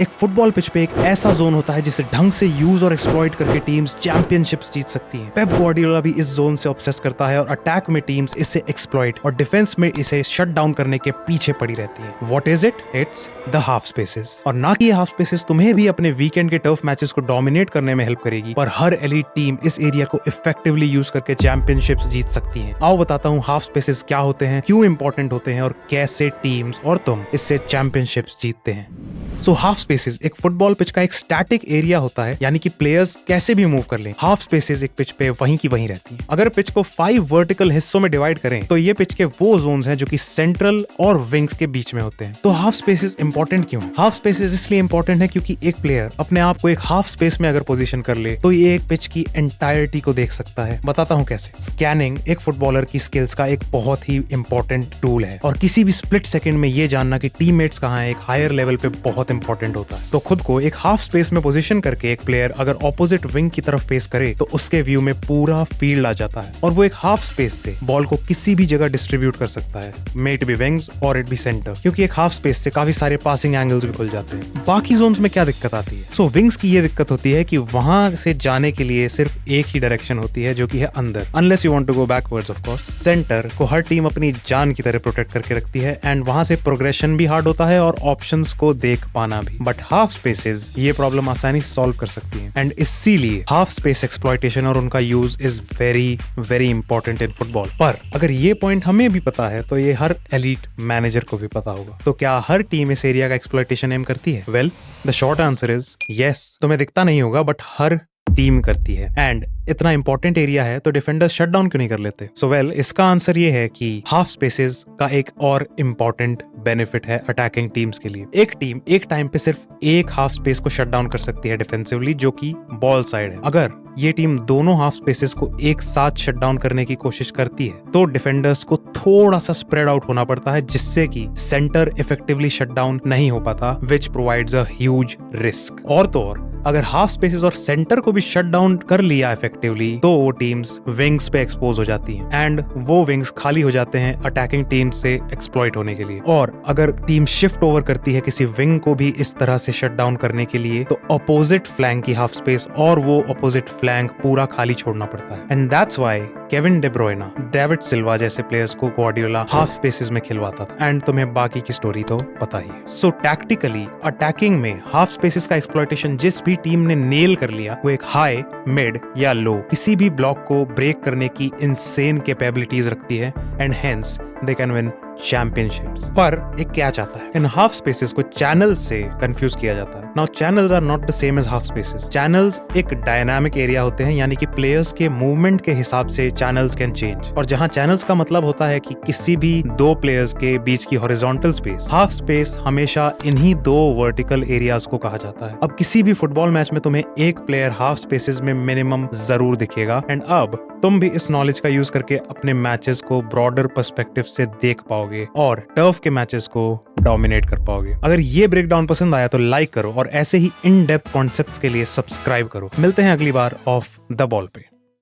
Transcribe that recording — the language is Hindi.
एक फुटबॉल पिच पे एक ऐसा जोन होता है जिसे ढंग से यूज और एक्सप्लॉइट करके टीम्स चैंपियनशिप्स जीत सकती हैं। पेप गार्डियोला भी इस जोन से ऑब्सेस करता है और अटैक में टीम्स इसे एक्सप्लॉइट और डिफेंस में इसे शट डाउन करने के पीछे पड़ी रहती है। What is it? It's the half spaces. और ना कि ये हाफ स्पेसेस तुम्हें भी अपने वीकेंड के टफ मैचेस को डोमिनेट करने में हेल्प करेगी, पर हर एलीट टीम इस एरिया को इफेक्टिवली यूज करके चैंपियनशिप्स जीत सकती है। आओ बताता हूँ हाफ स्पेसेस क्या होते हैं, क्यों इंपॉर्टेंट होते हैं और कैसे टीम्स और तुम इससे चैंपियनशिप्स जीतते हैं। सो हाफ स्पेसेस एक फुटबॉल पिच का एक स्टैटिक एरिया होता है, यानी कि प्लेयर्स कैसे भी मूव कर लें, हाफ स्पेसेस एक पिच पे वहीं की वहीं रहती हैं। अगर पिच को 5 वर्टिकल हिस्सों में डिवाइड करें तो ये पिच के वो जोन्स हैं जो कि सेंट्रल और विंग्स के बीच में होते हैं। तो हाफ स्पेसेस इंपॉर्टेंट क्यों है? हाफ स्पेसेस इसलिए इंपॉर्टेंट है क्योंकि एक प्लेयर अपने आप को एक हाफ स्पेस में अगर पोजीशन कर ले तो ये एक पिच की एंटायरिटी को देख सकता है। बताता हूँ कैसे। स्कैनिंग एक फुटबॉलर की स्किल्स का एक बहुत ही इंपॉर्टेंट टूल है और किसी भी स्प्लिट सेकंड में ये जानना कि टीममेट्स कहाँ हैं एक हायर लेवल पे बहुत इंपॉर्टेंट होता है। तो खुद को एक हाफ स्पेस में पोजीशन करके एक प्लेयर अगर ऑपोजिट विंग की तरफ फेस करे तो उसके व्यू में पूरा फील्ड आ जाता है और वो एक हाफ स्पेस से बॉल को किसी भी जगह डिस्ट्रीब्यूट कर सकता है, मे इट बी विंग्स और इट बी सेंटर, क्योंकि एक हाफ स्पेस से काफी सारे पासिंग एंगल्स भी खुल जाते हैं। बाकी जोन्स में क्या दिक्कत आती है? सो विंग्स की ये दिक्कत होती है कि वहां से जाने के लिए सिर्फ एक ही डायरेक्शन होती है जो कि है अंदर, unless you want to go backwards of course. Centre को हर टीम अपनी जान की तरह प्रोटेक्ट करके रखती है एंड वहां से प्रोग्रेशन भी हार्ड होता है और ऑप्शंस को देख पाना भी। बट हाफ स्पेसेस ये प्रॉब्लम आसानी से सॉल्व कर सकती हैं एंड इसीलिए हाफ स्पेस एक्सप्लॉइटेशन और उनका use is very very important in football. पर अगर ये पॉइंट हमें भी पता है तो ये हर एलीट मैनेजर को भी पता होगा। तो क्या हर टीम इस एरिया का एक्सप्लॉइटेशन एम करती है? Well, the short answer is yes. तुम्हें दिखता नहीं होगा बट हर टीम करती है एंड इतना इंपॉर्टेंट एरिया है तो डिफेंडर्स शट डाउन क्यों नहीं कर लेते? सो वेल, इसका आंसर ये है कि हाफ स्पेसेस का एक और इंपॉर्टेंट बेनिफिट है अटैकिंग टीम्स के लिए। एक टीम एक टाइम पे सिर्फ एक हाफ स्पेस को शट डाउन कर सकती है डिफेंसिवली, जो कि बॉल साइड है। अगर ये टीम दोनों हाफ स्पेसेस को एक साथ शट डाउन करने की कोशिश करती है तो डिफेंडर्स को थोड़ा सा स्प्रेड आउट होना पड़ता है, जिससे कि सेंटर इफेक्टिवली शट डाउन नहीं हो पाता, which provides a huge risk. और तो और अगर हाफ स्पेसेस और सेंटर को भी शट डाउन कर लिया इफेक्टिवली तो वो टीम्स विंग्स पे एक्सपोज हो जाती हैं एंड वो विंग्स खाली हो जाते हैं अटैकिंग टीम से एक्सप्लॉइट होने के लिए। और अगर टीम शिफ्ट ओवर करती है किसी विंग को भी इस तरह से शट डाउन करने के लिए तो अपोजिट फ्लैंक की हाफ स्पेस और वो अपोजिट फ्लैंक पूरा खाली छोड़ना पड़ता है। And that's why Kevin De Bruyne, David Silva जैसे प्लेयर्स को गार्डियोला हाफ स्पेसेस में खिलवाता था एंड तुम्हें बाकी की स्टोरी तो पता ही है। सो टैक्टिकली अटैकिंग में हाफ स्पेसेस का एक्सप्लॉइटेशन जिस भी टीम ने नेल कर लिया वो एक हाई, मिड या लो किसी भी ब्लॉक को ब्रेक करने की इनसेन कैपेबिलिटीज रखती है and hence they can win championships. पर एक क्या चाहता है? इन हाफ स्पेसेस को चैनल से कंफ्यूज किया जाता है। Now channels are not the same as half spaces. Channels एक डायनामिक एरिया होते हैं, यानी कि प्लेयर्स के मूवमेंट के हिसाब से चैनल्स कैन चेंज। और जहां चैनल्स का मतलब होता है कि किसी भी दो प्लेयर्स के बीच की हॉरिजॉन्टल स्पेस, हाफ स्पेस हमेशा इन्हीं दो वर्टिकल एरियाज को कहा जाता है। अब किसी भी फुटबॉल मैच में तुम्हें एक प्लेयर हाफ स्पेसेस में मिनिमम जरूर दिखेगा एंड अब तुम भी इस नॉलेज का यूज करके अपने मैचेस को ब्रॉडर पर्सपेक्टिव से देख पाओगे और टर्फ के मैचेस को डोमिनेट कर पाओगे। अगर ये ब्रेकडाउन पसंद आया तो लाइक करो और ऐसे ही इन डेप्थ कॉन्सेप्ट्स के लिए सब्सक्राइब करो। मिलते हैं अगली बार ऑफ द बॉल पे।